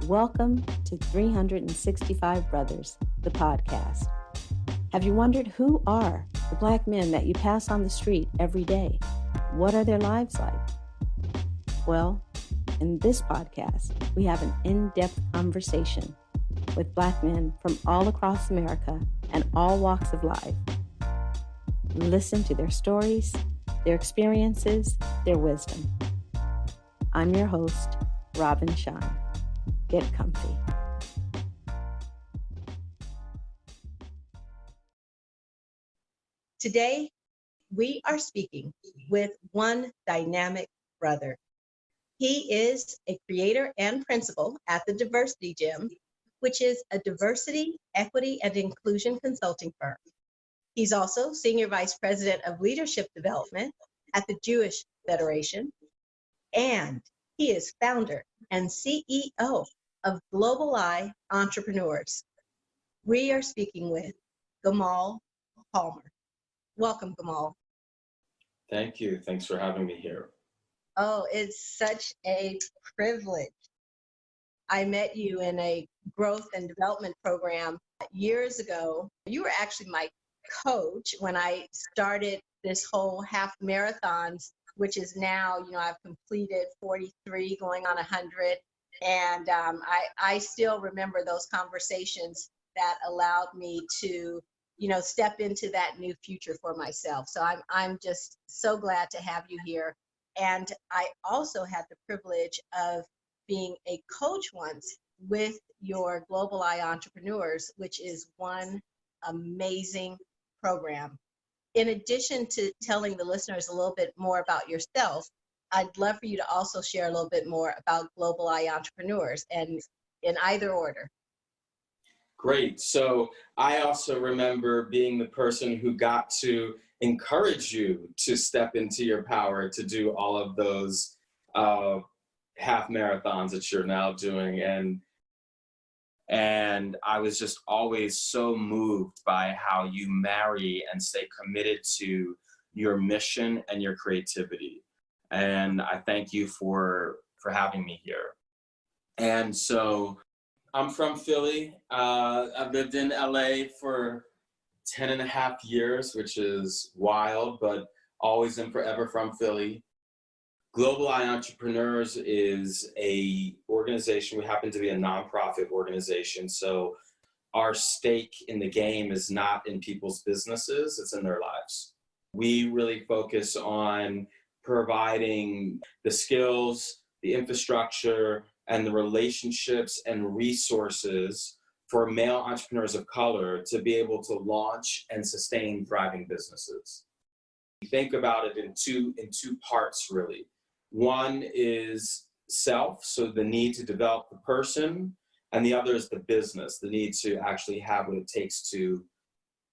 Welcome to 365 Brothers, the podcast. Have you wondered who are the Black men that you pass on the street every day? What are their lives like? Well, in this podcast, we have an in-depth conversation with Black men from all across America and all walks of life. Listen to their stories, their experiences, their wisdom. I'm your host, Robin Shine. Get comfy. Today, we are speaking with one dynamic brother. He is a creator and principal at the Diversity Gym, which is a diversity, equity, and inclusion consulting firm. He's also Senior Vice President of Leadership Development at the Jewish Federation, and he is founder and CEO of Global Eye Entrepreneurs. We are speaking with Gamal Palmer. Welcome, Gamal. Thank you. Thanks for having me here. Oh, it's such a privilege. I met you in a growth and development program years ago. You were actually my coach when I started this whole half marathons, which is now, I've completed 43, going on 100. And I still remember those conversations that allowed me to, step into that new future for myself. So I'm just so glad to have you here. And I also had the privilege of being a coach once with your Global Eye Entrepreneurs, which is one amazing program. In addition to telling the listeners a little bit more about yourself, I'd love for you to also share a little bit more about Global Eye Entrepreneurs, and in either order. Great. So I also remember being the person who got to encourage you to step into your power to do all of those half marathons that you're now doing. And I was just always so moved by how you marry and stay committed to your mission and your creativity. And I thank you for having me here. And so I'm from Philly. I've lived in LA for 10 and a half years, which is wild, but always and forever from Philly. Global Eye Entrepreneurs is a organization. We happen to be a nonprofit organization. So our stake in the game is not in people's businesses, it's in their lives. We really focus on providing the skills, the infrastructure, and the relationships and resources for male entrepreneurs of color to be able to launch and sustain thriving businesses. We think about it in two parts, really. One is self, so the need to develop the person, and the other is the business, the need to actually have what it takes to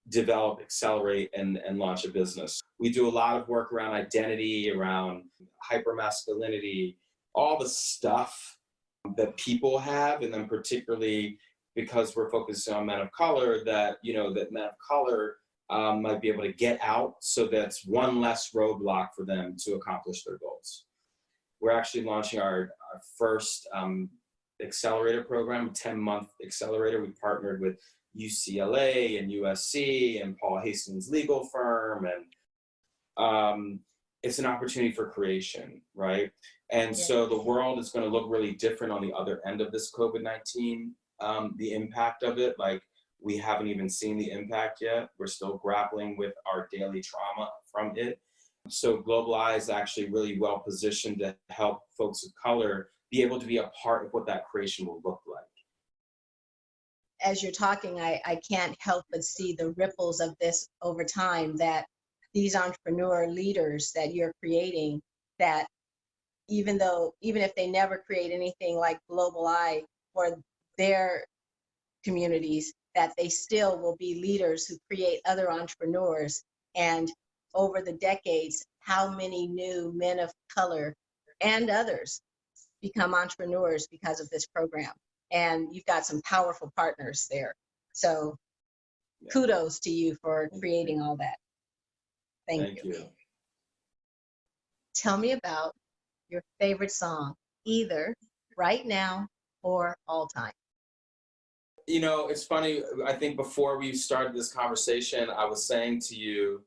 develop, accelerate, and launch a business. We do a lot of work around identity, around hypermasculinity, all the stuff that people have, and then particularly because we're focusing on men of color, that men of color might be able to get out, so that's one less roadblock for them to accomplish their goals. We're actually launching our first accelerator program, a 10-month accelerator. We partnered with UCLA and USC and Paul Hastings' legal firm, and it's an opportunity for creation, right? And so the world is going to look really different on the other end of this COVID-19, the impact of it. Like, we haven't even seen the impact yet. We're still grappling with our daily trauma from it. So Global Eye is actually really well positioned to help folks of color be able to be a part of what that creation will look like. As you're talking, I can't help but see the ripples of this over time, that these entrepreneur leaders that you're creating, that even if they never create anything like Global Eye for their communities, that they still will be leaders who create other entrepreneurs. And over the decades, how many new men of color and others become entrepreneurs because of this program? And you've got some powerful partners there. So kudos to you for creating all that. Thank you. Tell me about your favorite song, either right now for all time. You know, it's funny. I think before we started this conversation, I was saying to you,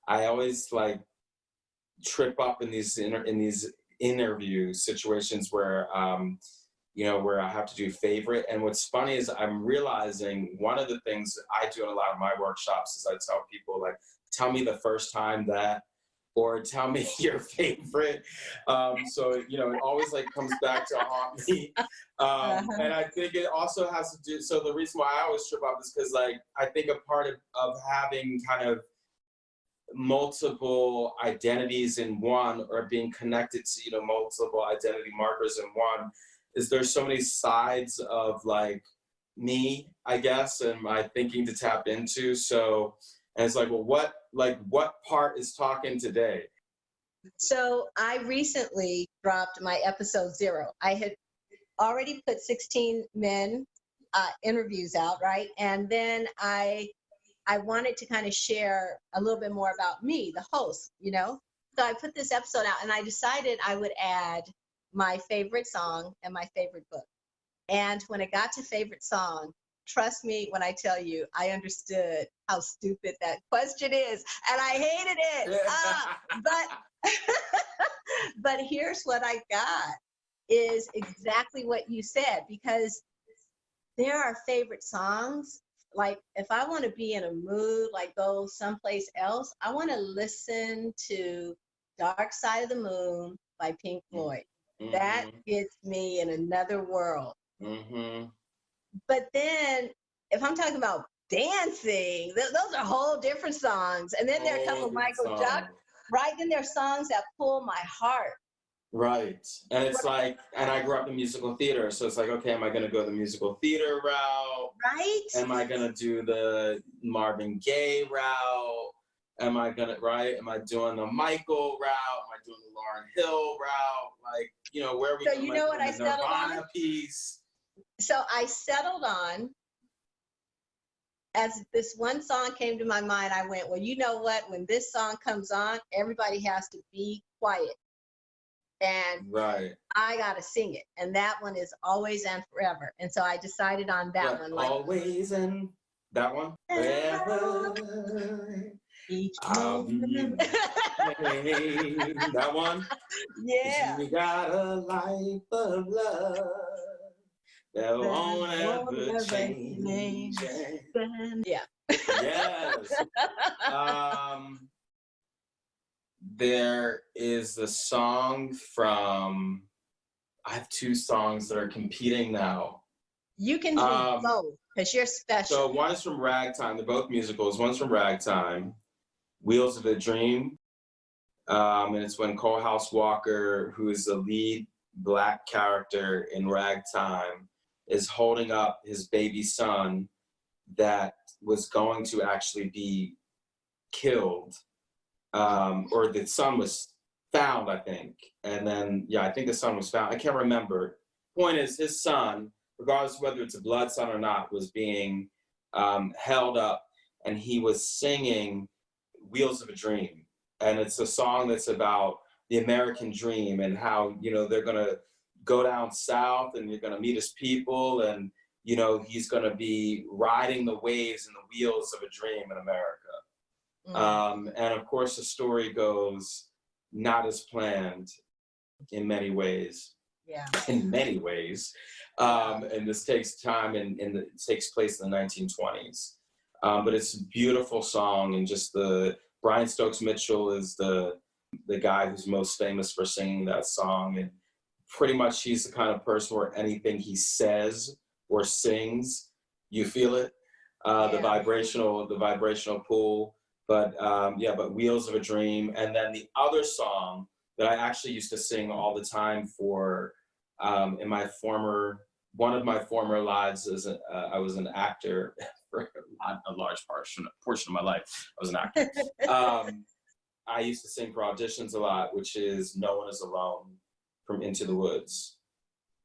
I always like trip up in these interview situations where you know, where I have to do favorite. And what's funny is I'm realizing one of the things that I do in a lot of my workshops is I tell people, like, tell me the first time that, or tell me your favorite. So, you know, it always like comes back to haunt me. And I think it also has to do, so the reason why I always trip up is because, like, I think a part of having kind of multiple identities in one, or being connected to, you know, multiple identity markers in one, is there's so many sides of like me, I guess, and my thinking to tap into. So, and it's like, well, what part is talking today? So I recently dropped my episode 0. I had already put 16 men interviews out, right? And then I wanted to kind of share a little bit more about me, the host, you know? So I put this episode out, and I decided I would add my favorite song and my favorite book. And when it got to favorite song, trust me when I tell you, I understood how stupid that question is, and I hated it. But here's what I got is exactly what you said, because there are favorite songs. Like if I want to be in a mood, like go someplace else, I want to listen to Dark Side of the Moon by Pink Floyd. Mm-hmm. That gets me in another world. Mm-hmm. But then if I'm talking about dancing, those are whole different songs. And then there are a couple of Michael Jackson, right? Then there are songs that pull my heart. Right. And it's like, and I grew up in musical theater. So it's like, okay, am I going to go the musical theater route? Right. Am I going to do the Marvin Gaye route? Am I doing the Michael route? Am I doing the Lauryn Hill route? Like, you know, where we So you know what I settled on? Piece. So I settled on, as this one song came to my mind, I went, well, you know what? When this song comes on, everybody has to be quiet. And right. I got to sing it. And that one is Always and Forever. And so I decided on that one. Like, always and that one? Forever. Each moment. That one? Yeah. We got a life of love that won't ever change. Yeah. Yes. There is a song from, I have 2 songs that are competing now. You can do both because you're special. So one is from Ragtime. They're both musicals. One's from Ragtime, Wheels of a Dream. And it's when Colehouse Walker, who is the lead Black character in Ragtime, is holding up his baby son that was going to actually be killed. Or the son was found, I think. And then, yeah, I think the son was found. I can't remember. Point is, his son, regardless of whether it's a blood son or not, was being held up, and he was singing Wheels of a Dream. And it's a song that's about the American dream and how, you know, they're going to go down south and you're going to meet his people, and, you know, he's going to be riding the waves and the wheels of a dream in America. And of course, the story goes not as planned in many ways. Yeah. In many ways. And this takes time, and it takes place in the 1920s. But it's a beautiful song, and just Brian Stokes Mitchell is the guy who's most famous for singing that song. And pretty much he's the kind of person where anything he says or sings, you feel it, the vibrational pull. But but Wheels of a Dream. And then the other song that I actually used to sing all the time for in one of my former lives, I was an actor for a large portion of my life. I was an actor. I used to sing for auditions a lot, which is No One Is Alone from Into the Woods.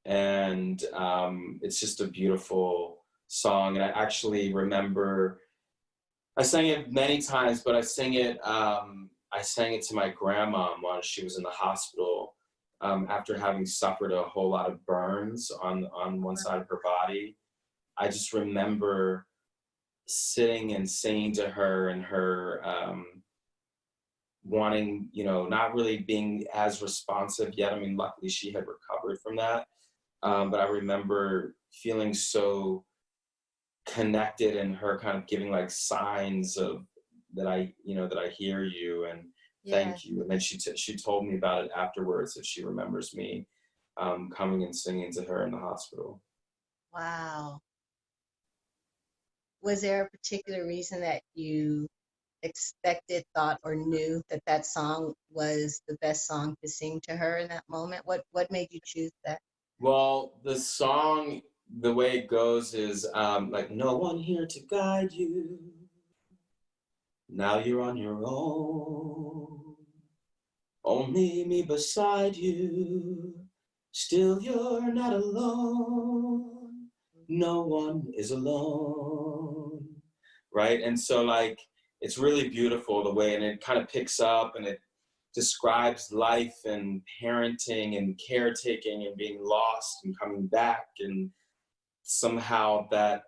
And it's just a beautiful song. And I actually remember, I sang it many times, but I sang it to my grandma while she was in the hospital. after having suffered a whole lot of burns on one side of her body. I just remember sitting and singing to her, and her wanting, not really being as responsive yet. I mean, luckily she had recovered from that. But I remember feeling so connected, and her kind of giving like signs of that I hear you and thank you. And then she told me about it afterwards, that she remembers me coming and singing to her in the hospital. Wow. Was there a particular reason that you expected, thought, or knew that that song was the best song to sing to her in that moment? What made you choose that? Well, the song, the way it goes is like, no one here to guide you. Now you're on your own. Only me beside you. Still you're not alone. No one is alone. Right? And so like, it's really beautiful the way, and it kind of picks up and it describes life and parenting and caretaking and being lost and coming back. And somehow that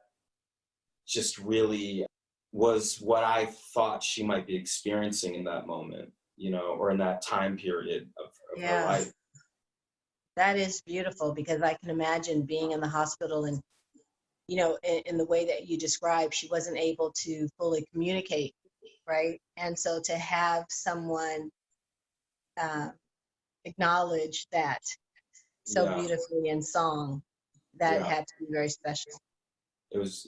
just really was what I thought she might be experiencing in that moment, or in that time period of her life. That is beautiful, because I can imagine being in the hospital and, in the way that you described, she wasn't able to fully communicate, right? And so to have someone acknowledge that so beautifully in song, that had to be very special. It was,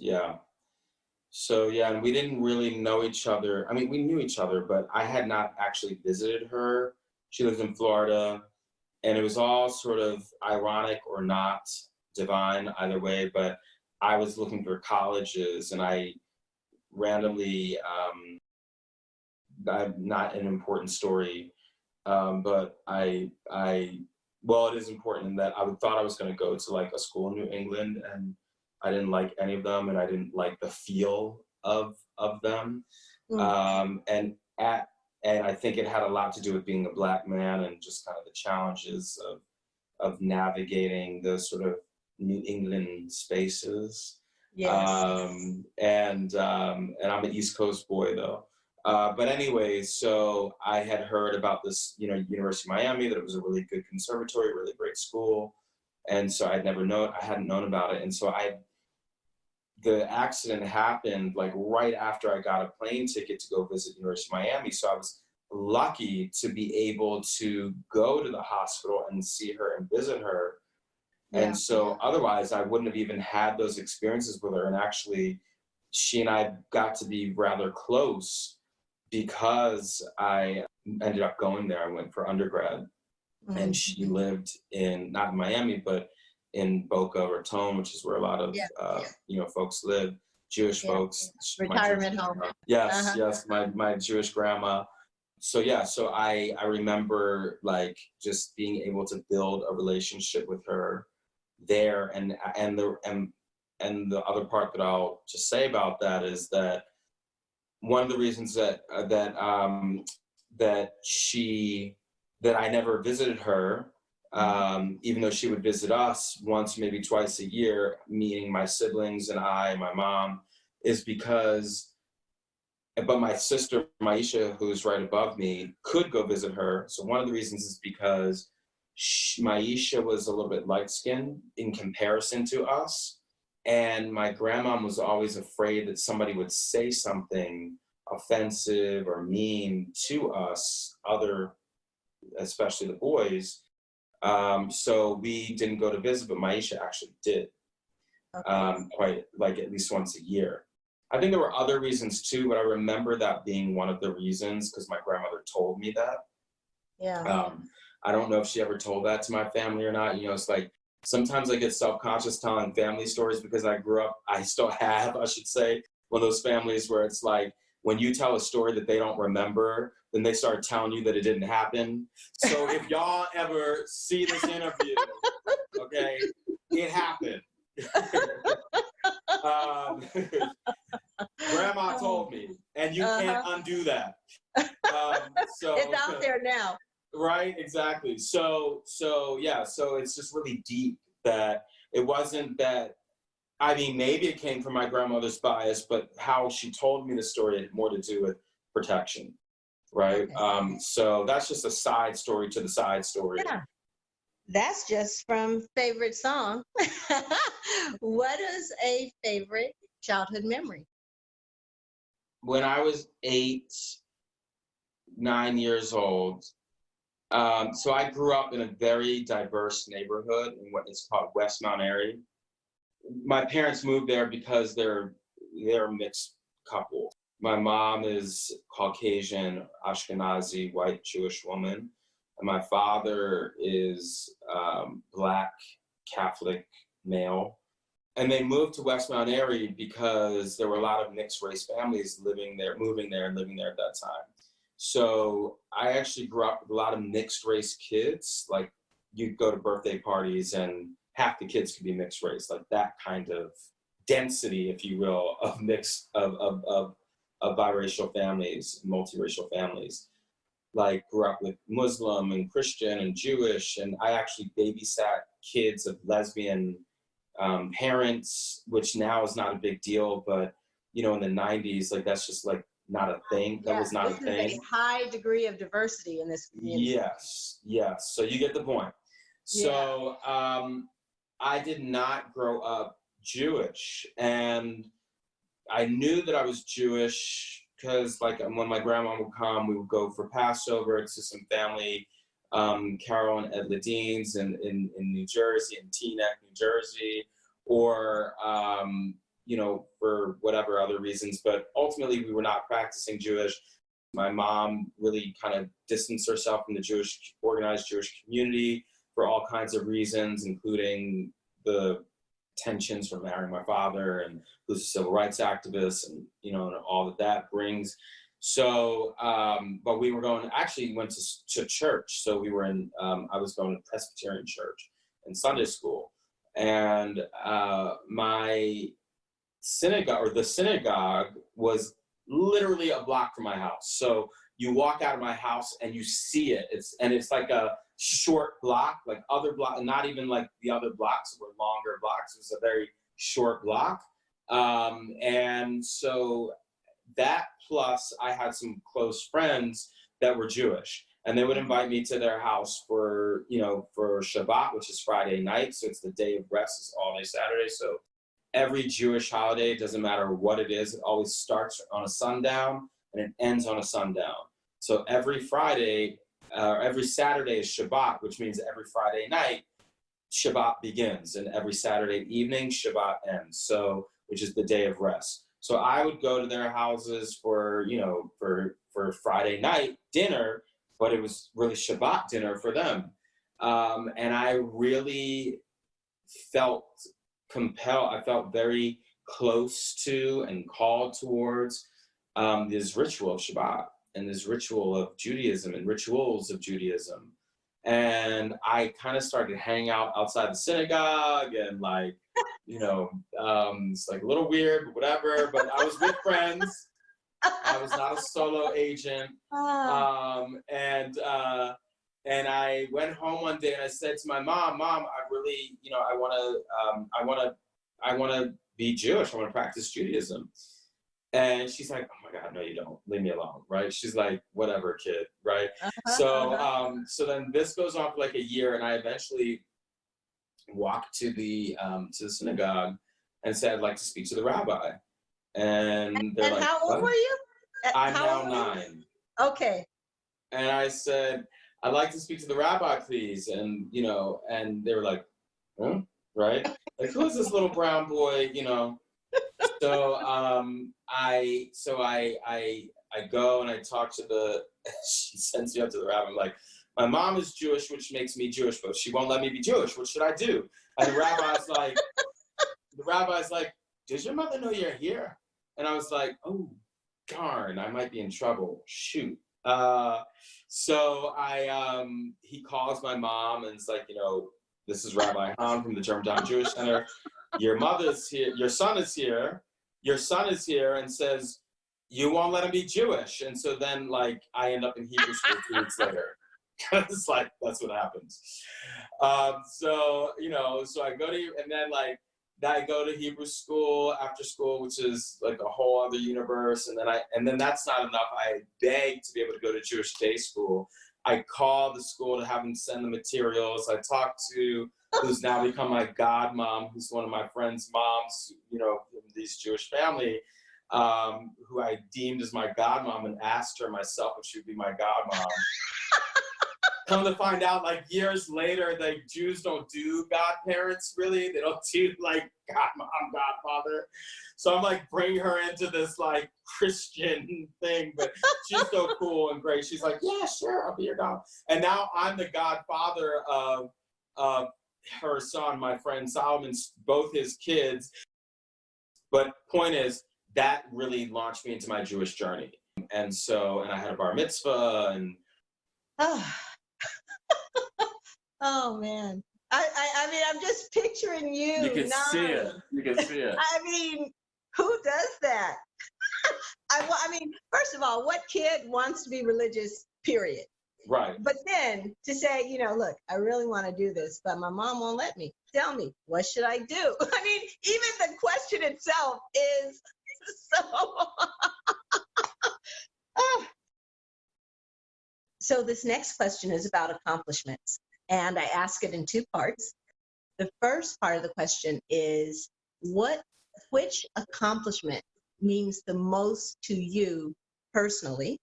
So, and we didn't really know each other. I mean, we knew each other, but I had not actually visited her. She lives in Florida, and it was all sort of ironic or not, divine either way, but I was looking for colleges, and I randomly, not an important story, but well, it is important in that I thought I was going to go to like a school in New England, and I didn't like any of them, and I didn't like the feel of them. And I think it had a lot to do with being a Black man and just kind of the challenges of navigating those sort of New England spaces. And I'm an East Coast boy though. But anyway, so I had heard about this, University of Miami, that it was a really good conservatory, really great school. And so I hadn't known about it. And so the accident happened like right after I got a plane ticket to go visit University of Miami. So I was lucky to be able to go to the hospital and see her and visit her. And so otherwise I wouldn't have even had those experiences with her. And actually, she and I got to be rather close because I ended up going there. I went for undergrad, and she lived not in Miami, but in Boca Raton, which is where a lot of folks live, Jewish folks. Retirement home. Yes, my Jewish grandma. So I remember like just being able to build a relationship with her there, and the other part that I'll just say about that is that one of the reasons that I never visited her, even though she would visit us once, maybe twice a year, meeting my siblings and my mom, is because, but my sister, Maisha, who's right above me, could go visit her. So one of the reasons is because Maisha was a little bit light-skinned in comparison to us. And my grandma was always afraid that somebody would say something offensive or mean to us, especially the boys. So we didn't go to visit, but Maisha actually did, quite like at least once a year. I think there were other reasons too, but I remember that being one of the reasons because my grandmother told me that. I don't know if she ever told that to my family or not. It's like, sometimes I get self-conscious telling family stories because I still have, I should say, one of those families where it's like, when you tell a story that they don't remember, then they start telling you that it didn't happen. So if y'all ever see this interview, okay, it happened. Grandma told me, and you can't undo that. So it's out there now. Right, exactly. So yeah, so it's just really deep that it wasn't that, I mean, maybe it came from my grandmother's bias, but how she told me the story had more to do with protection, right? Okay. So that's just a side story to the side story. Yeah. That's just from favorite song. What is a favorite childhood memory? When I was 8, 9 years old, so I grew up in a very diverse neighborhood in what is called West Mount Airy. My parents moved there because they're a mixed couple. My mom is Caucasian, Ashkenazi, white Jewish woman, and my father is Black Catholic male. And they moved to West Mount Airy because there were a lot of mixed race families living there, moving there, and living there at that time. So I actually grew up with a lot of mixed race kids. Like, you'd go to birthday parties and half the kids could be mixed race, like that kind of density, if you will, of biracial families, multiracial families. Like, grew up with Muslim and Christian and Jewish, and I actually babysat kids of lesbian parents, which now is not a big deal, but you know, in the 90s, like, that's just like not a thing. That was not a thing. This is a high degree of diversity in this community. Yes. So you get the point. So I did not grow up Jewish, and I knew that I was Jewish because, like, when my grandma would come, we would go for Passover to some family, Carol and Ed Ladine's in New Jersey, in Teaneck, New Jersey, or you know, for whatever other reasons. But ultimately, we were not practicing Jewish. My mom really kind of distanced herself from the organized Jewish community for all kinds of reasons, including the tensions from marrying my father, and who's a civil rights activist, and you know, and all that brings. So, but we were went to church. So we were I was going to Presbyterian church in Sunday school, and my the synagogue was literally a block from my house. So you walk out of my house and you see it. It's like a short block, like other block, not even like the other blocks were longer blocks. It was a very short block. And so that, plus I had some close friends that were Jewish, and they would invite me to their house for Shabbat, which is Friday night. So it's the day of rest, it's all day Saturday. So every Jewish holiday, it doesn't matter what it is, it always starts on a sundown and it ends on a sundown. So every Friday, every Saturday is Shabbat, which means every Friday night, Shabbat begins, and every Saturday evening, Shabbat ends. So, which is the day of rest. So I would go to their houses for Friday night dinner, but it was really Shabbat dinner for them. And I really felt compelled. I felt very close to and called towards this ritual of Shabbat and this ritual of Judaism and rituals of Judaism. And I kind of started hanging out outside the synagogue, and like, it's like a little weird, but whatever. But I was with friends. I was not a solo agent. And I went home one day and I said to my mom, I really, I want to be Jewish. I want to practice Judaism. And she's like, oh my God, no, you don't. Leave me alone, right? She's like, whatever, kid, right? So then this goes on for like a year, and I eventually walked to the synagogue and said, I'd like to speak to the rabbi. And they're like, how old were you? I'm now 9. Okay. And I said, I'd like to speak to the rabbi, please. And, and they were like, huh? Right? Like, who's this little brown boy, So I go and I talk to she sends me up to the rabbi. I'm like, my mom is Jewish, which makes me Jewish, but she won't let me be Jewish. What should I do? And the rabbi's like, does your mother know you're here? And I was like, oh, darn, I might be in trouble. Shoot. So he calls my mom and it's like, this is Rabbi Han from the Germantown Jewish Center. Your mother's here, your son is here, and says, you won't let him be Jewish. And so then, like, I end up in Hebrew school 2 weeks later. because like that's what happens. So I go to, and then like I go to Hebrew school after school, which is like a whole other universe. And then that's not enough. I begged to be able to go to Jewish day school. I called the school to have them send the materials. I talked to who's now become my godmom, who's one of my friend's moms, this Jewish family, who I deemed as my godmom, and asked her myself if she would be my godmom. Come to find out, like years later, like Jews don't do godparents really. They don't do like godmom, godfather. So I'm like bringing her into this like Christian thing, but she's so cool and great. She's like, yeah, sure, I'll be your god. And now I'm the godfather of her son, my friend Solomon's, both his kids. But point is, that really launched me into my Jewish journey. And I had a bar mitzvah and. Oh man. I mean, I'm just picturing you. You can see it. You can see it. I mean, who does that? I mean, first of all, what kid wants to be religious, period? Right. But then to say, look, I really want to do this, but my mom won't let me. Tell me, what should I do? I mean, even the question itself is so. So this next question is about accomplishments, and I ask it in two parts. The first part of the question is, which accomplishment means the most to you personally?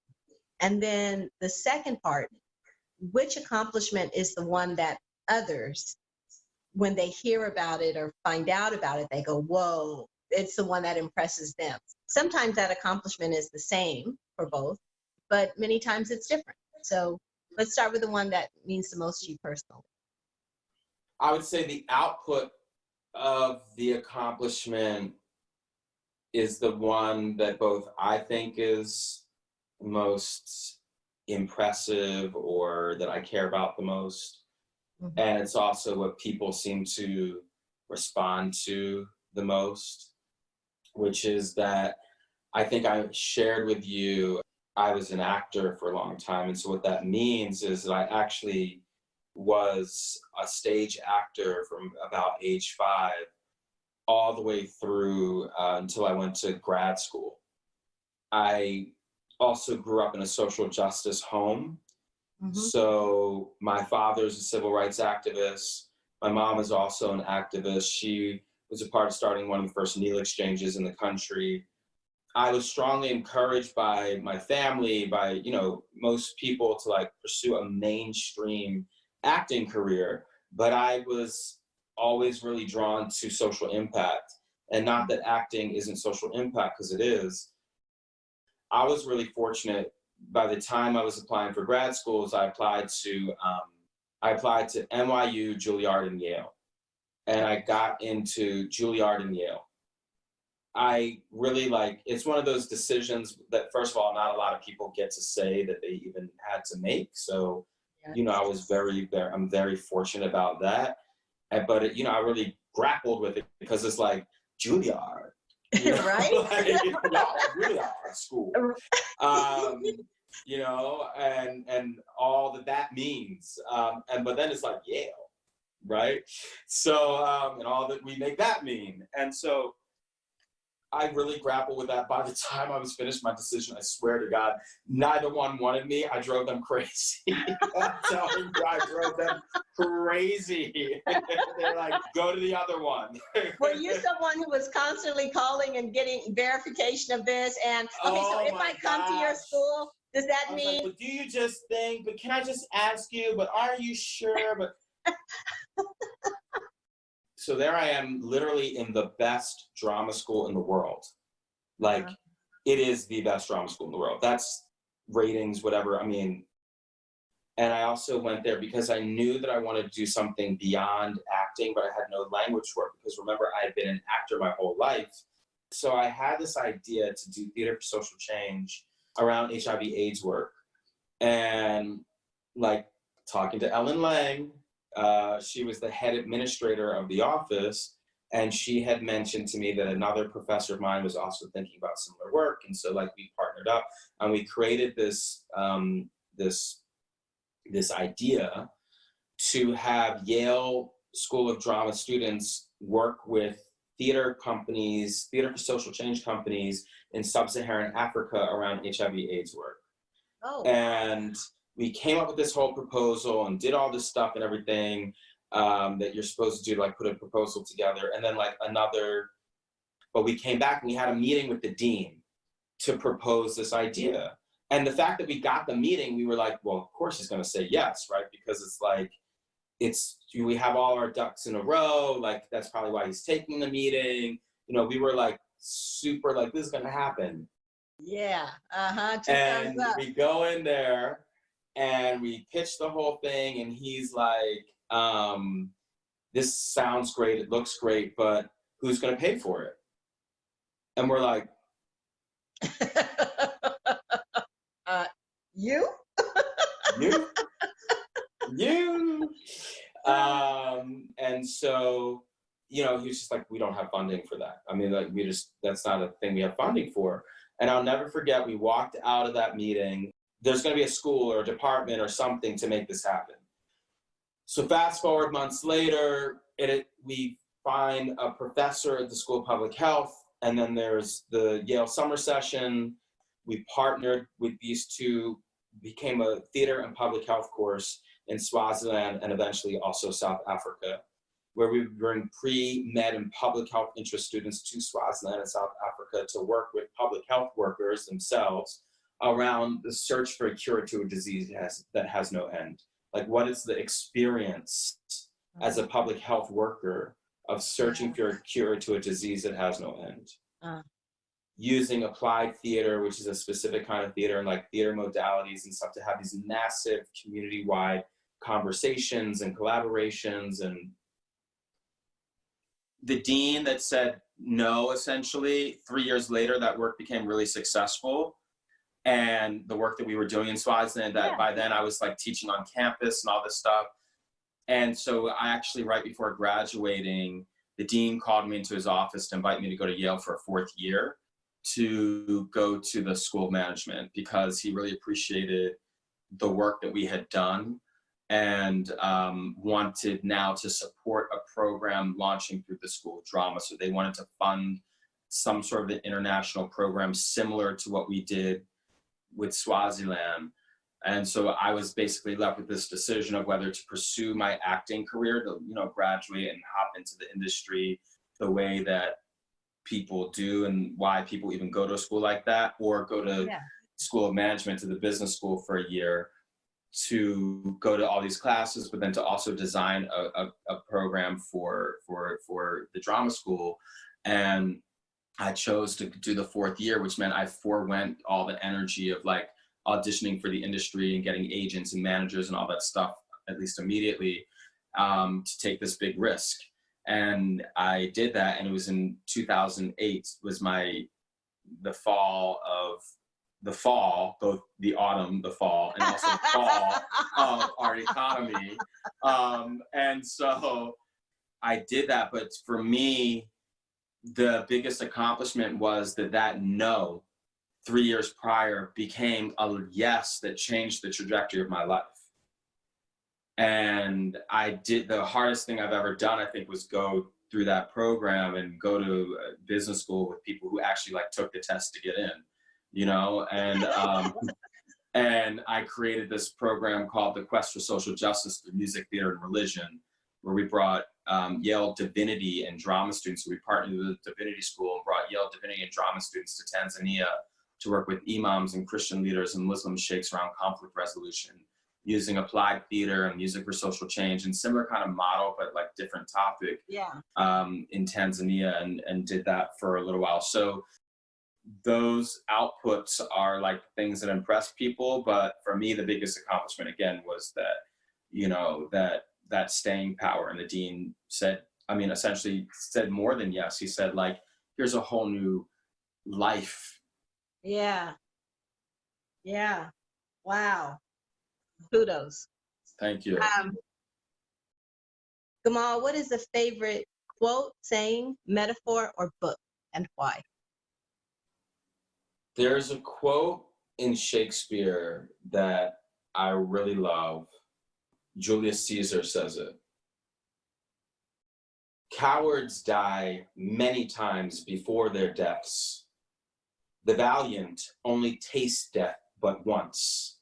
And then the second part, which accomplishment is the one that others, when they hear about it or find out about it, they go, whoa, it's the one that impresses them. Sometimes that accomplishment is the same for both, but many times it's different. So let's start with the one that means the most to you personally. I would say the output of the accomplishment is the one that both I think is most impressive or that I care about the most. Mm-hmm. And it's also what people seem to respond to the most, which is that I think I shared with you, I was an actor for a long time. And so what that means is that I actually was a stage actor from about age 5 all the way through until I went to grad school. I also grew up in a social justice home. Mm-hmm. So my father's a civil rights activist. My mom is also an activist. She was a part of starting one of the first needle exchanges in the country. I was strongly encouraged by my family, by, most people to like pursue a mainstream acting career, but I was always really drawn to social impact. And not that acting isn't social impact, because it is. I was really fortunate. By the time I was applying for grad schools, I applied to NYU, Juilliard, and Yale. And I got into Juilliard and Yale. I really it's one of those decisions that, first of all, not a lot of people get to say that they even had to make. So, I was I'm very fortunate about that. But, I really grappled with it because it's like Juilliard, right? Juilliard school, and all that means. But then it's like Yale, right? So, and all that we make that mean. And so, I really grappled with that. By the time I was finished my decision, I swear to God, neither one wanted me. I drove them crazy. I'm telling you, I drove them crazy. They're like, go to the other one. Were you someone who was constantly calling and getting verification of this? And, okay, so if I come to your school, does that mean? But do you just think, but can I just ask you, but are you sure? But so there I am, literally in the best drama school in the world. It is the best drama school in the world. That's ratings, whatever. I mean, and I also went there because I knew that I wanted to do something beyond acting, but I had no language for it because, remember, I had been an actor my whole life. So I had this idea to do theater for social change around HIV/AIDS work. And talking to Ellen Lang, she was the head administrator of the office, and she had mentioned to me that another professor of mine was also thinking about similar work. And so we partnered up and we created this this idea to have Yale School of Drama students work with theater companies, theater for social change companies in sub-Saharan Africa around HIV/AIDS work. Oh. And we came up with this whole proposal and did all this stuff and everything that you're supposed to do, like put a proposal together. And then but we came back and we had a meeting with the dean to propose this idea. And the fact that we got the meeting, we were like, well, of course he's going to say yes, right? Because it's like, we have all our ducks in a row. Like, that's probably why he's taking the meeting. You know, we were like super like, this is going to happen. Yeah. And we go in there and we pitch the whole thing, and he's like, this sounds great, it looks great, but who's going to pay for it? And we're like, you? you. And so, you know, he was just like, we don't have funding for that. I mean, like, that's not a thing we have funding for. And I'll never forget, we walked out of that meeting. There's going to be a school or a department or something to make this happen. So fast forward months later, we find a professor at the School of Public Health, and then there's the Yale summer session. We partnered with these two, became a theater and public health course in Swaziland and eventually also South Africa, where we bring pre-med and public health interest students to Swaziland and South Africa to work with public health workers themselves around the search for a cure to a disease that has no end. Like, what is the experience as a public health worker of searching for a cure to a disease that has no end? Using applied theater, which is a specific kind of theater, and like theater modalities and stuff, to have these massive community-wide conversations and collaborations. And the dean that said no, essentially, 3 years later, that work became really successful. And the work that we were doing in Swaziland, by then I was like teaching on campus and all this stuff. And so I actually, right before graduating, the dean called me into his office to invite me to go to Yale for a 4th year to go to the School of Management, because he really appreciated the work that we had done and wanted now to support a program launching through the School of Drama. So they wanted to fund some sort of an international program similar to what we did with Swaziland. And so I was basically left with this decision of whether to pursue my acting career, to, you know, graduate and hop into the industry the way that people do and why people even go to a school like that, or go to School of Management, to the business school for a year, to go to all these classes, but then to also design a program for the drama school. And I chose to do the 4th year, which meant I forewent all the energy of like auditioning for the industry and getting agents and managers and all that stuff, at least immediately, to take this big risk. And I did that, and it was in 2008, was the fall, both the autumn, the fall, and also the fall of our economy. And so I did that, but for me, the biggest accomplishment was that no 3 years prior became a yes that changed the trajectory of my life. And the hardest thing I've ever done, I think, was go through that program and go to business school with people who actually like took the test to get in, you know? And, and I created this program called the Quest for Social Justice Through Music, Theater, and Religion, where we brought Yale Divinity and Drama students. So we partnered with the Divinity School and brought Yale Divinity and Drama students to Tanzania to work with imams and Christian leaders and Muslim sheikhs around conflict resolution, using applied theater and music for social change, and similar kind of model, but like different topic in Tanzania, and did that for a little while. So those outputs are like things that impress people. But for me, the biggest accomplishment, again, was that, you know, that staying power. And the dean said, I mean, essentially said more than yes. He said, like, here's a whole new life. Yeah. Wow. Kudos. Thank you. Gamal, what is a favorite quote, saying, metaphor, or book, and why? There's a quote in Shakespeare that I really love. Julius Caesar says it. Cowards die many times before their deaths. The valiant only taste death but once.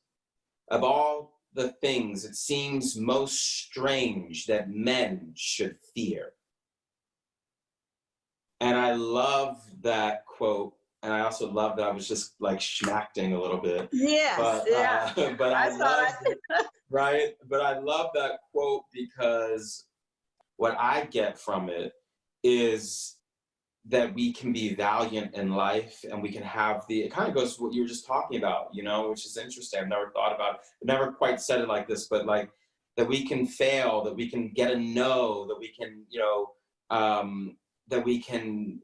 Of all the things it seems most strange that men should fear. And I love that quote. And I also love that I was just like schmacting a little bit. Yes, but, yeah. but I love, it. right? But I love that quote because what I get from it is that we can be valiant in life and we can have it kind of goes to what you were just talking about, you know, which is interesting. I've never thought about it. I've never quite said it like this, but like that we can fail, that we can get a no, that we can, you know, that we can,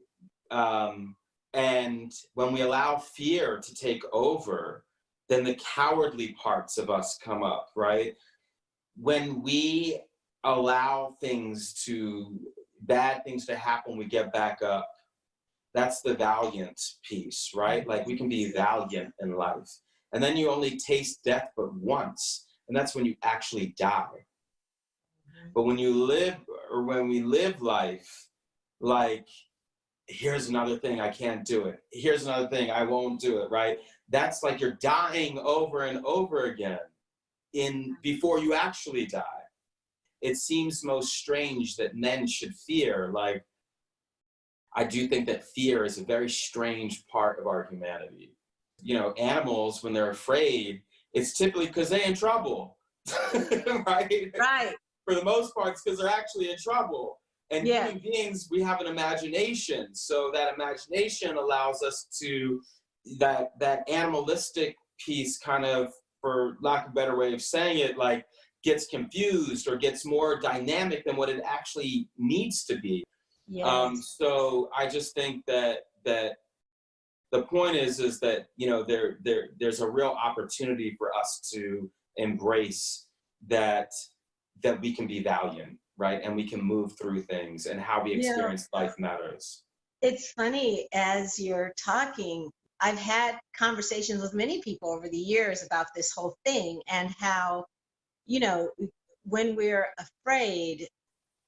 and when we allow fear to take over, then the cowardly parts of us come up, right? When we allow bad things to happen, we get back up. That's the valiant piece, right? Like we can be valiant in life. And then you only taste death but once, and that's when you actually die. But when you live, or when we live life, like, here's another thing, I can't do it. Here's another thing, I won't do it, right? That's like you're dying over and over again before you actually die. It seems most strange that men should fear. Like, I do think that fear is a very strange part of our humanity. You know, animals, when they're afraid, it's typically because they're in trouble, right? Right. For the most part, it's because they're actually in trouble. And human beings, we have an imagination. So that imagination allows us to, that animalistic piece kind of, for lack of a better way of saying it, like gets confused or gets more dynamic than what it actually needs to be. Yes. So I just think that the point is that, you know, there's a real opportunity for us to embrace that we can be valiant, right? And we can move through things, and how we experience life matters. It's funny, as you're talking, I've had conversations with many people over the years about this whole thing, and how, you know, when we're afraid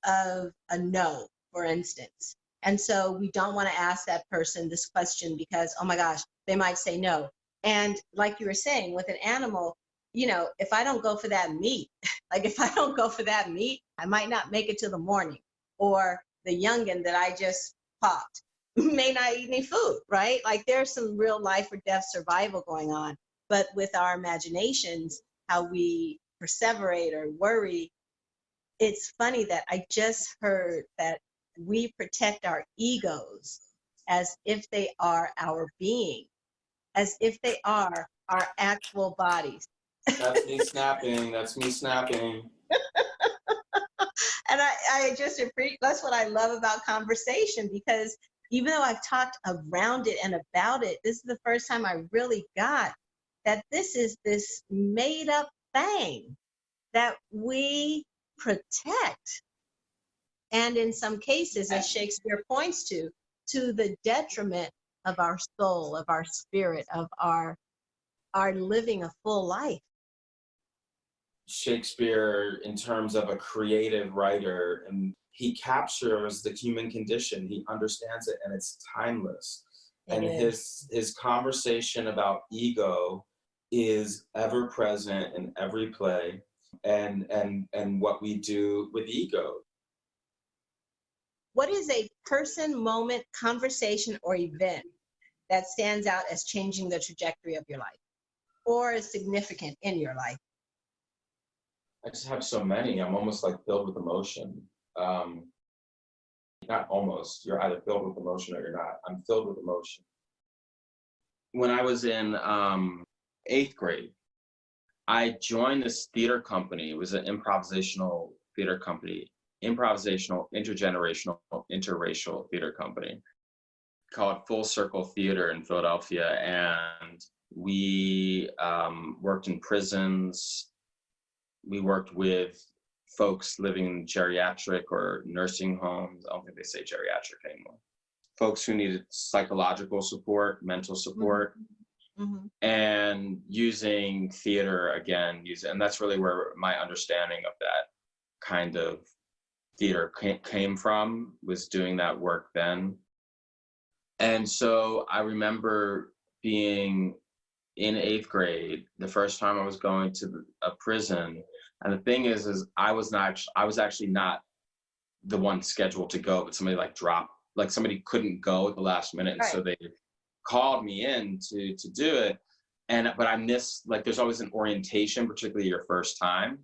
of a no, for instance, and so we don't want to ask that person this question because, oh my gosh, they might say no. And like you were saying, with an animal, you know, if I don't go for that meat, like if I don't go for that meat, I might not make it to the morning. Or the youngin that I just popped may not eat any food, right? Like there's some real life or death survival going on. But with our imaginations, how we perseverate or worry, it's funny that I just heard that we protect our egos as if they are our being, as if they are our actual bodies. That's me snapping. That's me snapping. And I just appreciate, that's what I love about conversation, because even though I've talked around it and about it, this is the first time I really got that this is this made up thing that we protect. And in some cases, as Shakespeare points to the detriment of our soul, of our spirit, of our living a full life. Shakespeare, in terms of a creative writer, and he captures the human condition. He understands it, and it's timeless. And his conversation about ego is ever present in every play, and what we do with ego. What is a person, moment, conversation, or event that stands out as changing the trajectory of your life, or is significant in your life? I just have so many. I'm almost like filled with emotion. Not almost. You're either filled with emotion or you're not. I'm filled with emotion. When I was in 8th grade, I joined this theater company. It was an improvisational theater company, improvisational, intergenerational, interracial theater company called Full Circle Theater in Philadelphia. And we worked in prisons. We worked with folks living in geriatric or nursing homes. I don't think they say geriatric anymore. Folks who needed psychological support, mental support. and using theater again, and that's really where my understanding of that kind of theater came from, was doing that work then. And so I remember being in 8th grade, the first time I was going to a prison. And the thing is I was actually not the one scheduled to go, but somebody somebody couldn't go at the last minute. And so they called me in to do it. But I missed, there's always an orientation, particularly your first time.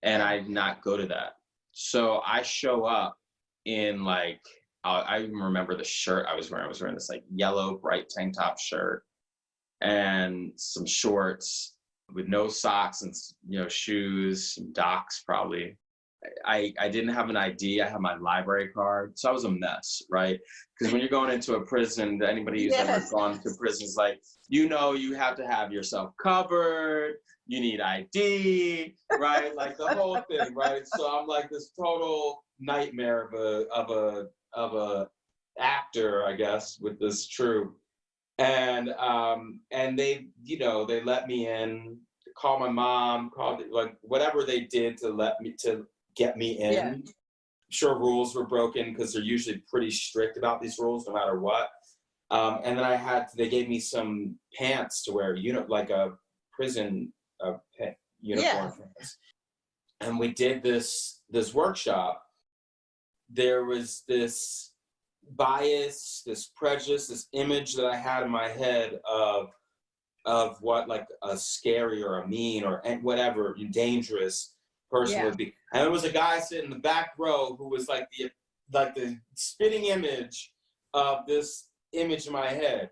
And I did not go to that. So I show up in I even remember the shirt I was wearing. I was wearing this yellow bright tank top shirt and some shorts with no socks and shoes, some Docs probably. I didn't have an ID. I had my library card, so I was a mess, right? Because when you're going into a prison, anybody who's ever gone to prison is you have to have yourself covered. You need ID, right? The whole thing, right? So I'm this total nightmare of a actor, I guess, with this troupe. And they let me in, call my mom, whatever they did to get me in. Yeah. I'm sure rules were broken because they're usually pretty strict about these rules no matter what. And then they gave me some pants to wear, a prison uniform. Yeah. And we did this workshop. There was this bias, this prejudice, this image that I had in my head of what a scary or a mean or whatever dangerous person would be. And there was a guy sitting in the back row who was the spitting image of this image in my head.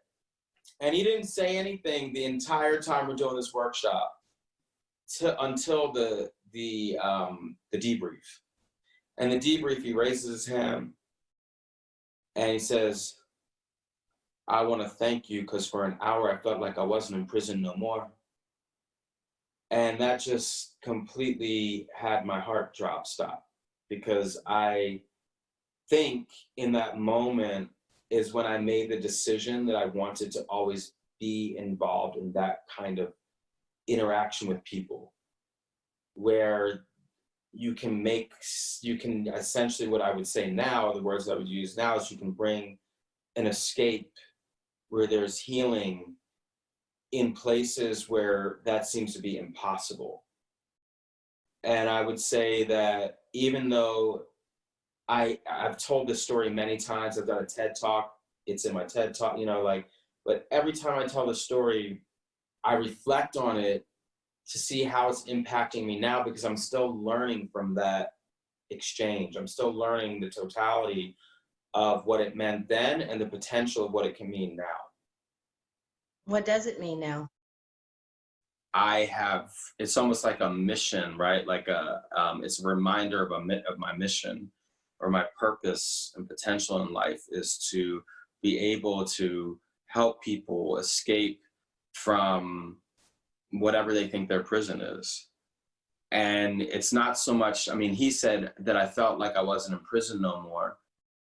And he didn't say anything the entire time we're doing this workshop until the debrief. And the debrief, he raises his hand and he says, "I want to thank you because for an hour I felt like I wasn't in prison no more." And that just completely had my heart stop, because I think in that moment is when I made the decision that I wanted to always be involved in that kind of interaction with people, where you can essentially, what I would say now, the words I would use now, is you can bring an escape where there's healing in places where that seems to be impossible. And I would say that even though I've told this story many times, I've done a TED Talk, it's in my TED Talk, but every time I tell the story, I reflect on it to see how it's impacting me now, because I'm still learning from that exchange. I'm still learning the totality of what it meant then and the potential of what it can mean now. What does it mean now? It's almost like a mission, right? It's a reminder of my mission, or my purpose and potential in life is to be able to help people escape from whatever they think their prison is. And it's not so much, he said that I felt like I wasn't in prison no more.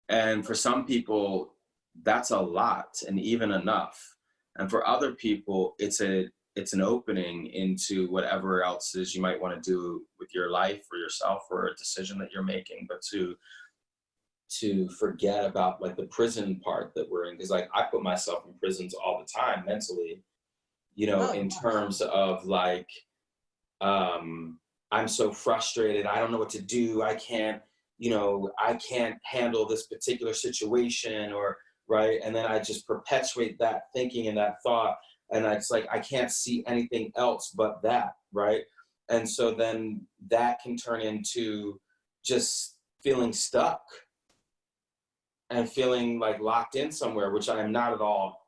And for some people, that's a lot and even enough. And for other people, it's an opening into whatever else is you might want to do with your life or yourself, or a decision that you're making, but to forget about the prison part that we're in. Because I put myself in prisons all the time mentally, in terms of I'm so frustrated, I don't know what to do, I can't handle this particular situation, or right, and then I just perpetuate that thinking and that thought, and it's I can't see anything else but that, right? And so then that can turn into just feeling stuck and feeling locked in somewhere, which I am not at all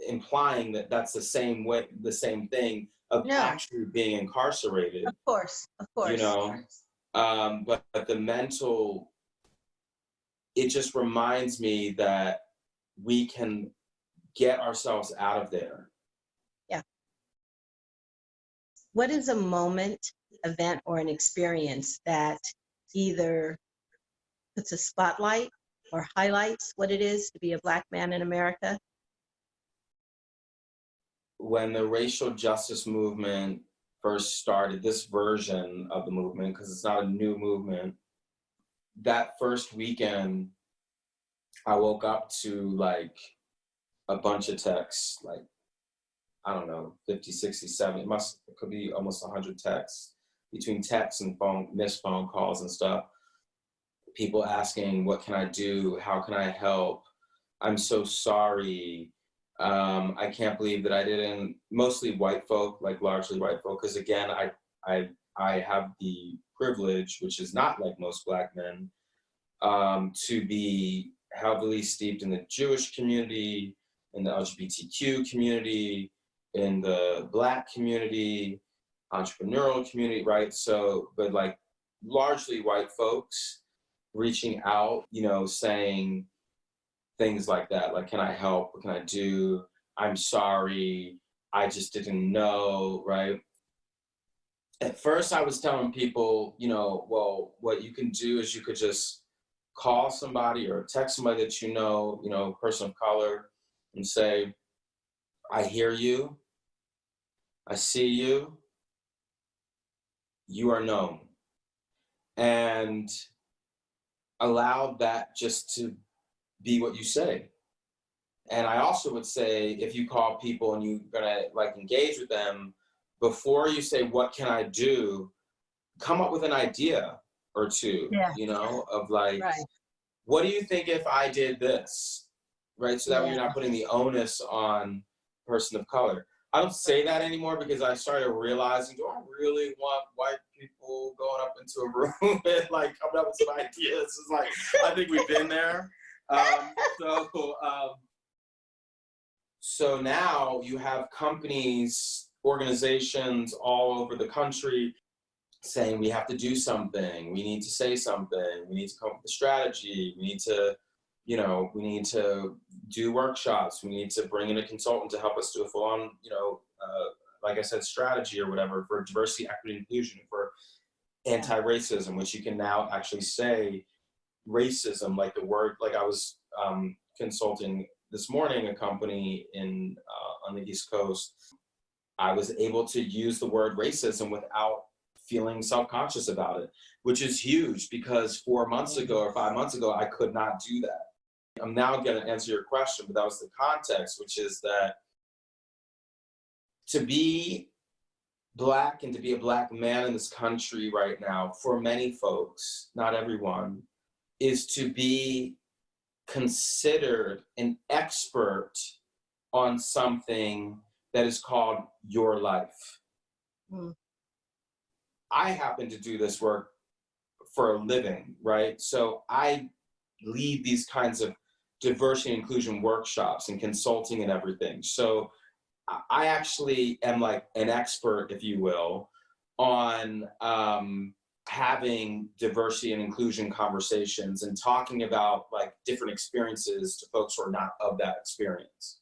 implying that that's the same thing of actually being incarcerated. Of course. But the mental, it just reminds me that we can get ourselves out of there. Yeah. What is a moment, event, or an experience that either puts a spotlight or highlights what it is to be a Black man in America? when the racial justice movement first started, this version of the movement, because it's not a new movement, that first weekend, I woke up to like a bunch of texts, like, I don't know, 50, 60, 70, it could be almost 100 texts, between texts and missed phone calls and stuff. People asking, what can I do? How can I help? I'm so sorry. I can't believe that I didn't, mostly white folk, like largely white folk, because again, I have the privilege, which is not like most Black men, to be heavily steeped in the Jewish community, in the LGBTQ community, in the Black community, entrepreneurial community, right? So, but like largely white folks reaching out, you know, saying things like that, like, can I help? What can I do? I'm sorry. I just didn't know, right? At first I was telling people, you know, well, what you can do is you could just call somebody or text somebody that you know, person of color, and say, I hear you, I see you, you are known. And allow that just to be what you say. And I also would say, if you call people and you're gonna like engage with them, before you say, what can I do, come up with an idea or two, Yeah. you know, of like, Right. what do you think if I did this, right? So that way Yeah. you're not putting the onus on person of color. I don't say that anymore because I started realizing, do I really want white people going up into a room and like coming up with some ideas? It's like, I think we've been there. So now you have companies, organizations all over the country saying we have to do something, we need to say something, we need to come up with a strategy, we need to, you know, we need to do workshops, we need to bring in a consultant to help us do a full-on, you know, like I said, strategy or whatever for diversity, equity, inclusion, for anti-racism, which you can now actually say racism, like the word, like I was consulting this morning a company in on the East Coast. I was able to use the word racism without feeling self-conscious about it, which is huge because 4 months ago or 5 months ago, I could not do that. I'm now going to answer your question, but that was the context, which is that to be Black and to be a Black man in this country right now, for many folks, not everyone, is to be considered an expert on something that is called your life. Mm. I happen to do this work for a living, right? So I lead these kinds of diversity and inclusion workshops and consulting and everything. So I actually am like an expert, if you will, on having diversity and inclusion conversations and talking about like different experiences to folks who are not of that experience.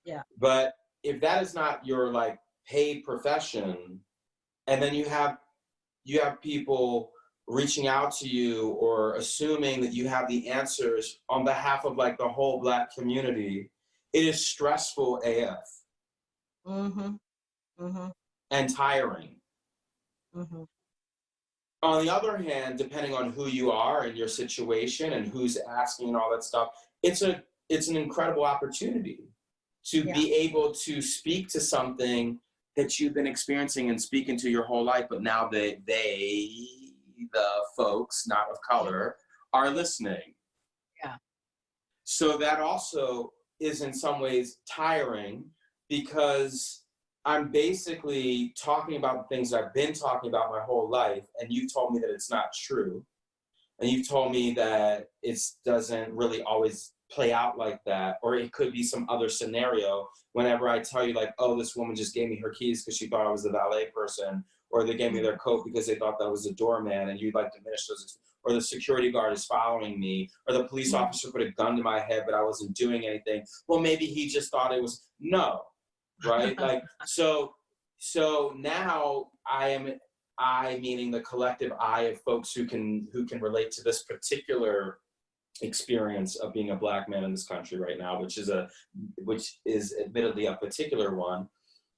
Yeah. But if that is not your like paid profession, and then you have people reaching out to you or assuming that you have the answers on behalf of like the whole Black community, it is stressful AF. Mm-hmm. Mm-hmm. And tiring. Mm-hmm. On the other hand, depending on who you are and your situation and who's asking and all that stuff, it's an incredible opportunity to be able to speak to something that you've been experiencing and speaking to your whole life, but now the folks not of color are listening. Yeah. So that also is in some ways tiring because I'm basically talking about the things I've been talking about my whole life, and you've told me that it's not true. And you've told me that it doesn't really always play out like that, or it could be some other scenario whenever I tell you like, oh, this woman just gave me her keys because she thought I was the valet person, or they gave me their coat because they thought that was a doorman, and you'd like diminish those, or the security guard is following me, or the police officer put a gun to my head but I wasn't doing anything. Well, maybe he just thought it was, no. Right? Like, so now I meaning the collective I of folks who can relate to this particular experience of being a Black man in this country right now, which is admittedly a particular one.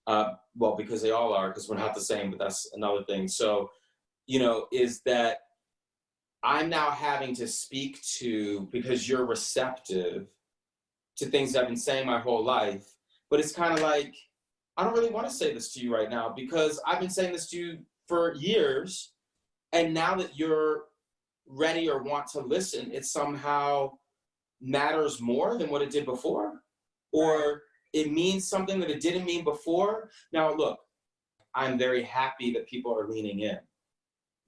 Well, because they all are, because we're not the same, but that's another thing. So, is that I'm now having to speak to, because you're receptive to things I've been saying my whole life, but it's kind of like, I don't really want to say this to you right now because I've been saying this to you for years. And now that you're ready or want to listen, it somehow matters more than what it did before, or it means something that it didn't mean before. Now, look, I'm very happy that people are leaning in.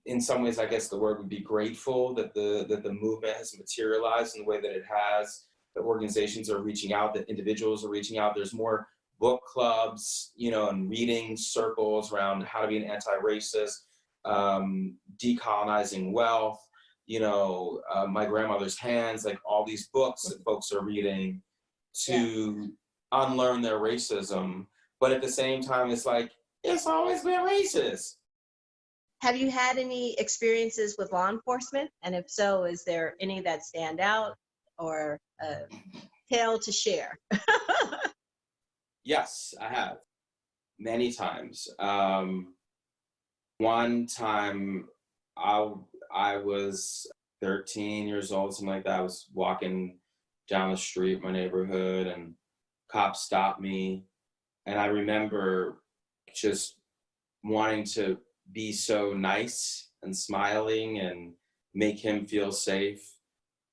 In some ways, I guess the word would be grateful that the movement has materialized in the way that it has, that organizations are reaching out, that individuals are reaching out. There's more book clubs, and reading circles around how to be an anti-racist, decolonizing wealth, My Grandmother's Hands, like all these books that folks are reading to unlearn their racism. But at the same time, it's like, it's always been racist. Have you had any experiences with law enforcement? And if so, is there any that stand out or a tale to share? Yes, I have. Many times. One time I was 13 years old, something like that. I was walking down the street in my neighborhood and cops stopped me. And I remember just wanting to be so nice and smiling and make him feel safe,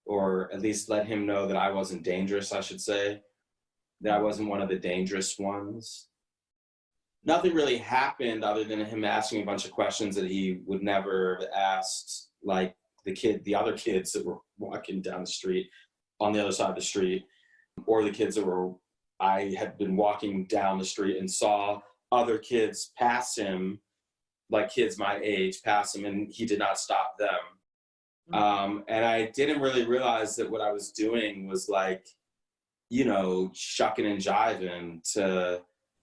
or at least let him know that I wasn't dangerous, I should say, that I wasn't one of the dangerous ones. Nothing really happened other than him asking me a bunch of questions that he would never have asked, like the other kids that were walking down the street on the other side of the street, or the kids that I had been walking down the street and saw other kids pass him, like kids my age pass him, and he did not stop them. And I didn't really realize that what I was doing was like, shucking and jiving to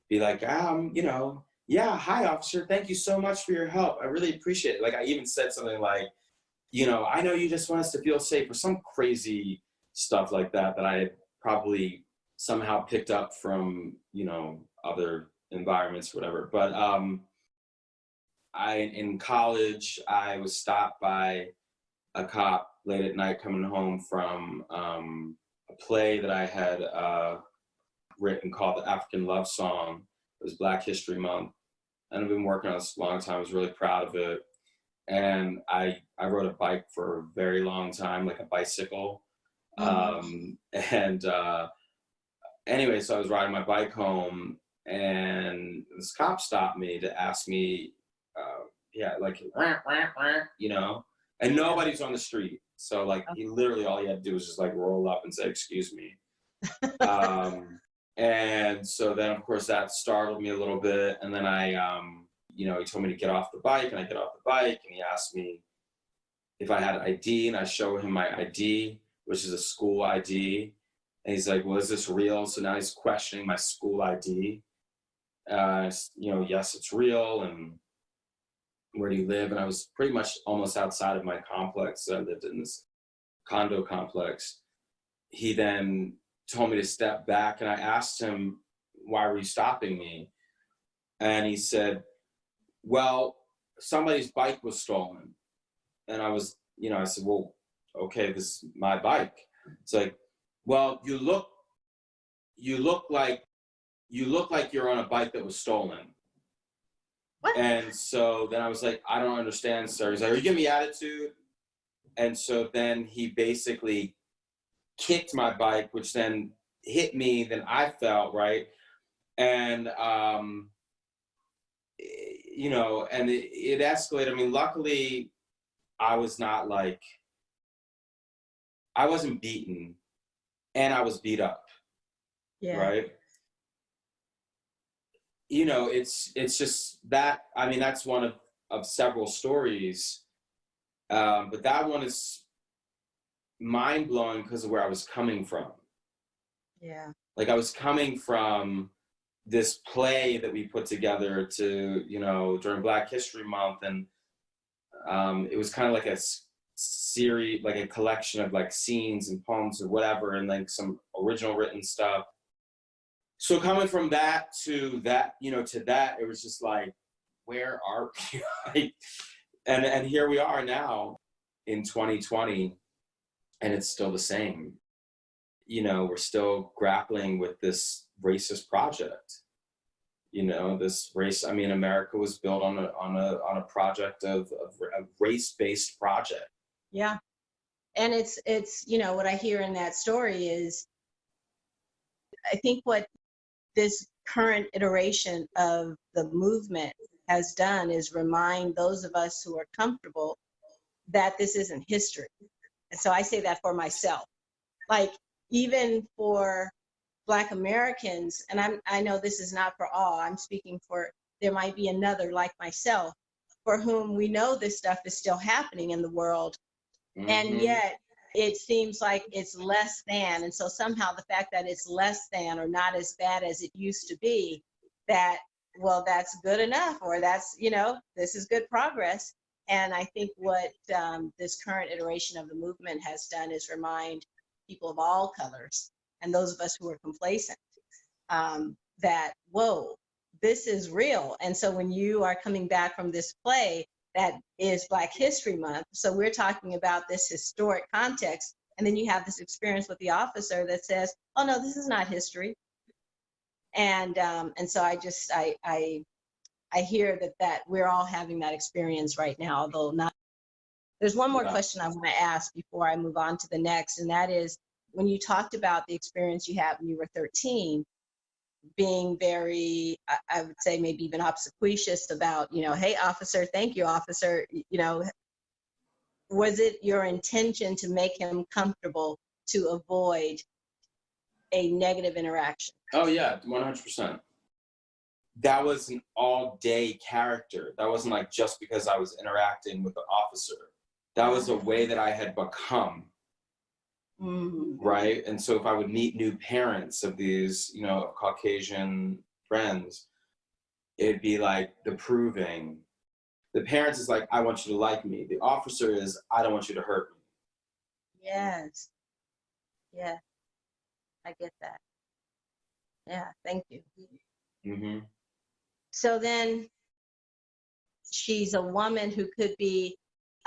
be like, yeah, hi officer, thank you so much for your help. I really appreciate it. Like I even said something like, I know you just want us to feel safe, or some crazy stuff like that I had probably somehow picked up from, other environments, whatever. But in college, I was stopped by a cop late at night coming home from a play that I had written called The African Love Song. It was Black History Month. And I've been working on this a long time. I was really proud of it. And I rode a bike for a very long time, like a bicycle. Anyway, so I was riding my bike home, and this cop stopped me to ask me, and nobody's on the street. So like he literally, all he had to do was just like roll up and say, excuse me. And so then of course that startled me a little bit. And then he told me to get off the bike, and I get off the bike, and he asked me if I had ID, and I show him my ID, which is a school ID. And he's like, well, is this real? So now he's questioning my school ID. Yes, it's real. And where do you live? And I was pretty much almost outside of my complex. I lived in this condo complex. He then told me to step back, and I asked him, why were you stopping me? And he said, well, somebody's bike was stolen. And I was, I said, well, okay, this is my bike. It's like, well, you look like you're on a bike that was stolen. What? And so then I was like, I don't understand, sir. He's like, are you giving me attitude? And so then he basically kicked my bike, which then hit me. Then I felt, right? And, and it escalated. I mean, luckily, I wasn't beaten, and I was beat up. Yeah. Right. It's just that, I mean, that's one of several stories. But that one is mind blowing because of where I was coming from. Yeah. Like I was coming from this play that we put together to, during Black History Month. And it was kind of like a series, like a collection of like scenes and poems or whatever, and like some original written stuff. So coming from that to that, to that, it was just like, where are we? Like, and here we are now in 2020, and it's still the same. We're still grappling with this racist project. This race. I mean, America was built on a project of a race-based project. Yeah. And it's what I hear in that story is, I think what this current iteration of the movement has done is remind those of us who are comfortable that this isn't history. And so I say that for myself. Like, even for Black Americans, and I know this is not for all, I'm speaking for, there might be another like myself for whom we know this stuff is still happening in the world. Mm-hmm. And yet it seems like it's less than. And so somehow the fact that it's less than or not as bad as it used to be, that, well, that's good enough, or that's, this is good progress. And I think what this current iteration of the movement has done is remind people of all colors and those of us who are complacent that, whoa, this is real. And so when you are coming back from this play that is Black History Month, so we're talking about this historic context, and then you have this experience with the officer that says, oh no, this is not history. And so I hear that we're all having that experience right now, although not. There's one more question I want to ask before I move on to the next, and that is, when you talked about the experience you had when you were 13, being very, I would say maybe even obsequious about, hey, officer, thank you, officer, was it your intention to make him comfortable to avoid a negative interaction? Oh yeah, 100%. That was an all-day character. That wasn't like just because I was interacting with the officer. That was a way that I had become. Mm-hmm. Right? And so if I would meet new parents of these, Caucasian friends, it'd be like the proving. The parents is like, I want you to like me. The officer is, I don't want you to hurt me. Yes. Yeah. I get that. Yeah. Thank you. Mm-hmm. So then she's a woman who could be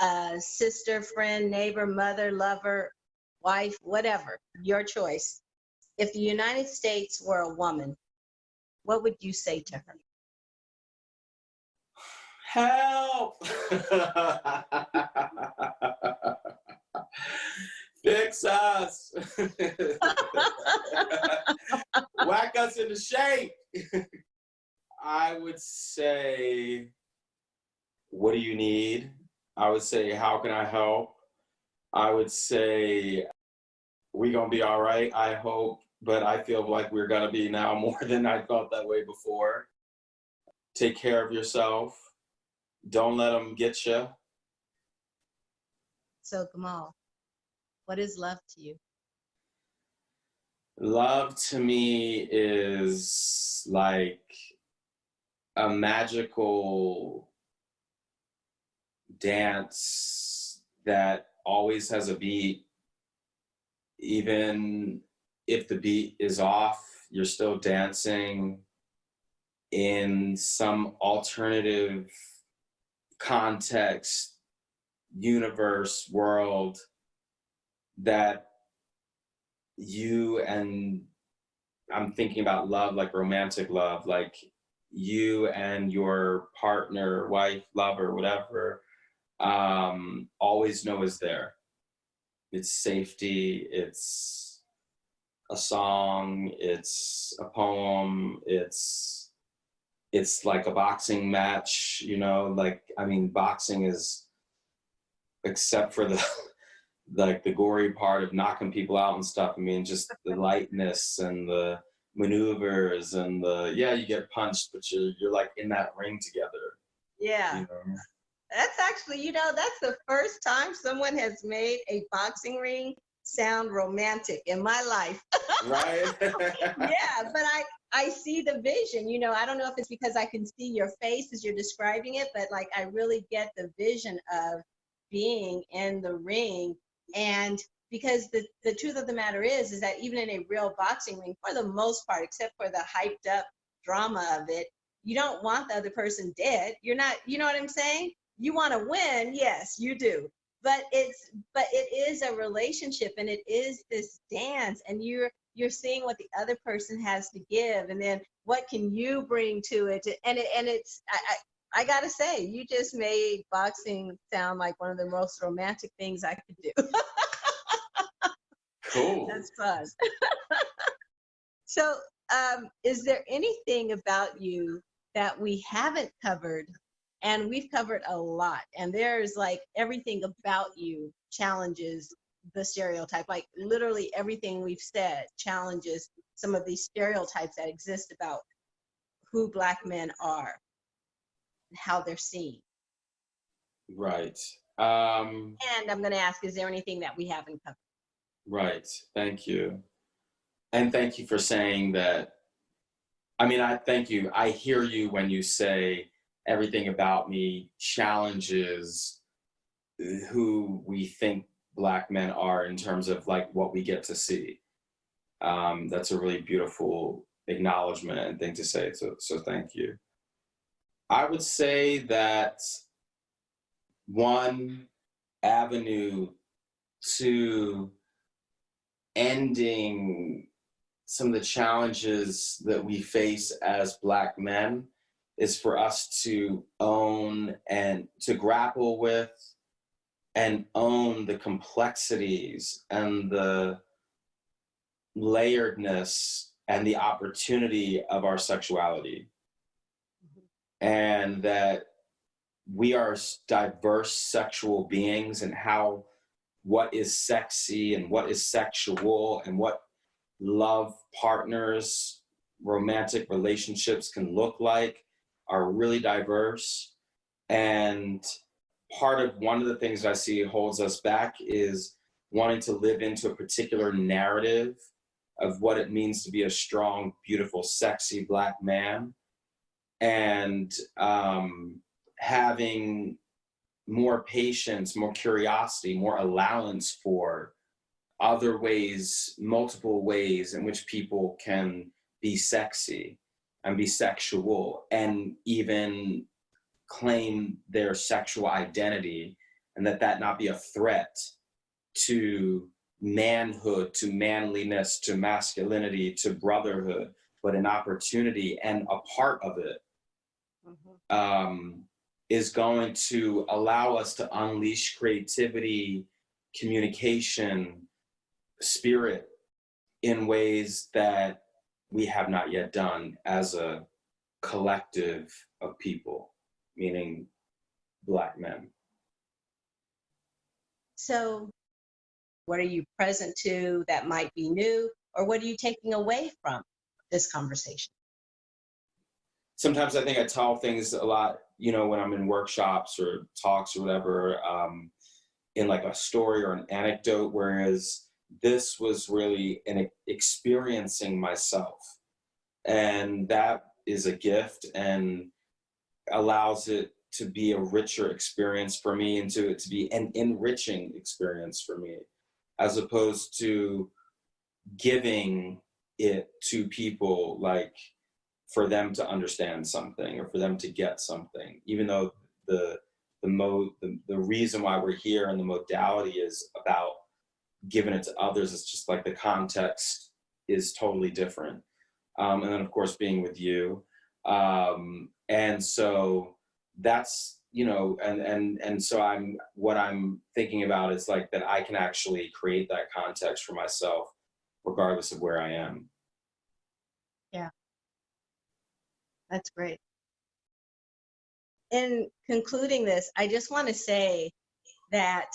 a sister, friend, neighbor, mother, lover, wife, whatever, your choice. If the United States were a woman, what would you say to her? Help! Fix us! Whack us into shape! I would say, what do you need? I would say, how can I help? I would say, we gonna be all right, I hope, but I feel like we're gonna be now more than I felt that way before. Take care of yourself. Don't let them get you. So Gamal, what is love to you? Love to me is like a magical dance that always has a beat. Even if the beat is off, you're still dancing in some alternative context, universe, world that you and I'm thinking about love, like romantic love, like you and your partner, wife, lover, whatever, always know is there. It's safety, it's a song, it's a poem, it's like a boxing match, like, I mean, boxing is, except for the like the gory part of knocking people out and stuff, I mean, just the lightness and the maneuvers and you get punched, but you're like in that ring together. Yeah. That's actually, that's the first time someone has made a boxing ring sound romantic in my life. Right? Yeah, but I see the vision, I don't know if it's because I can see your face as you're describing it, but like, I really get the vision of being in the ring. And because the truth of the matter is that even in a real boxing ring, for the most part, except for the hyped up drama of it, you don't want the other person dead. You're not, you know what I'm saying? You want to win, yes, you do. But it is a relationship, and it is this dance, and you're seeing what the other person has to give, and then what can you bring to it, and it's I gotta say, you just made boxing sound like one of the most romantic things I could do. Cool. That's fun. So, is there anything about you that we haven't covered? And we've covered a lot, and there's like everything about you challenges the stereotype. Like literally everything we've said challenges some of these stereotypes that exist about who Black men are, how they're seen. Right. And I'm going to ask, is there anything that we haven't covered? Right. Thank you. And thank you for saying that. I mean, I thank you. I hear you when you say everything about me challenges who we think Black men are in terms of like what we get to see. That's a really beautiful acknowledgement and thing to say. So thank you. I would say that one avenue to ending some of the challenges that we face as Black men is for us to own and to grapple with and own the complexities and the layeredness and the opportunity of our sexuality. And that we are diverse sexual beings, and how what is sexy and what is sexual and what love partners, romantic relationships can look like are really diverse. And one of the things that I see holds us back is wanting to live into a particular narrative of what it means to be a strong, beautiful, sexy Black man, and having more patience, more curiosity, more allowance for other ways, multiple ways in which people can be sexy and be sexual and even claim their sexual identity, and that not be a threat to manhood, to manliness, to masculinity, to brotherhood, but an opportunity and a part of it. Is going to allow us to unleash creativity, communication, spirit in ways that we have not yet done as a collective of people, meaning Black men. So what are you present to that might be new, or what are you taking away from this conversation? Sometimes I think I tell things a lot, when I'm in workshops or talks or whatever, in like a story or an anecdote, whereas this was really an experiencing myself. And that is a gift and allows it to be a richer experience for me, and to be an enriching experience for me, as opposed to giving it to people like for them to understand something or for them to get something, even though the reason why we're here and the modality is about giving it to others. It's just like the context is totally different. And then of course being with you. And so that's, and so what I'm thinking about is like that I can actually create that context for myself regardless of where I am. Yeah. That's great. In concluding this, I just want to say that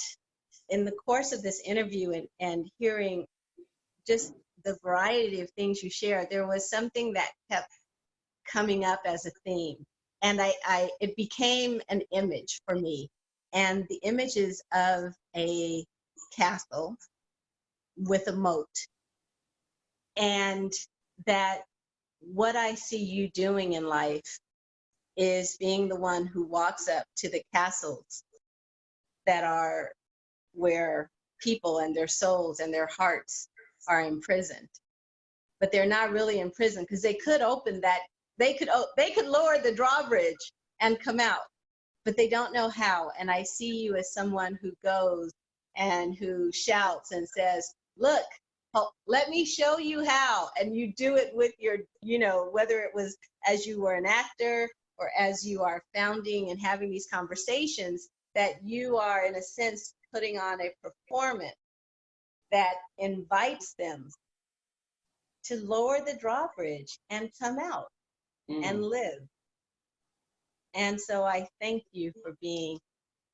in the course of this interview and hearing just the variety of things you shared, there was something that kept coming up as a theme. And it became an image for me. And the image is of a castle with a moat. And that what I see you doing in life is being the one who walks up to the castles that are where people and their souls and their hearts are imprisoned. But they're not really imprisoned because they could open that, they could lower the drawbridge and come out, but they don't know how. And I see you as someone who goes and who shouts and says, look, let me show you how. And you do it with your, whether it was as you were an actor or as you are founding and having these conversations, that you are in a sense putting on a performance that invites them to lower the drawbridge and come out and live. And so I thank you for being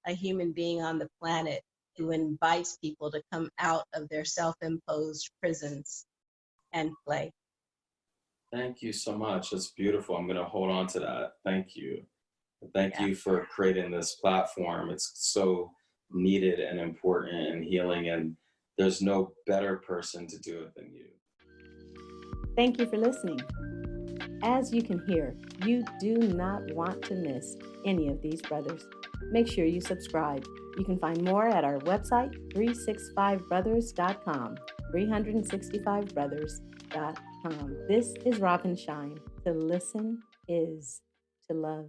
a human being on the planet who invites people to come out of their self-imposed prisons and play. Thank you so much. That's beautiful. I'm going to hold on to that. Thank you. Thank you for creating this platform. It's so needed and important and healing, and there's no better person to do it than you. Thank you for listening. As you can hear, you do not want to miss any of these brothers. Make sure you subscribe. You can find more at our website, 365brothers.com, 365brothers.com. This is Robin Shine. To listen is to love.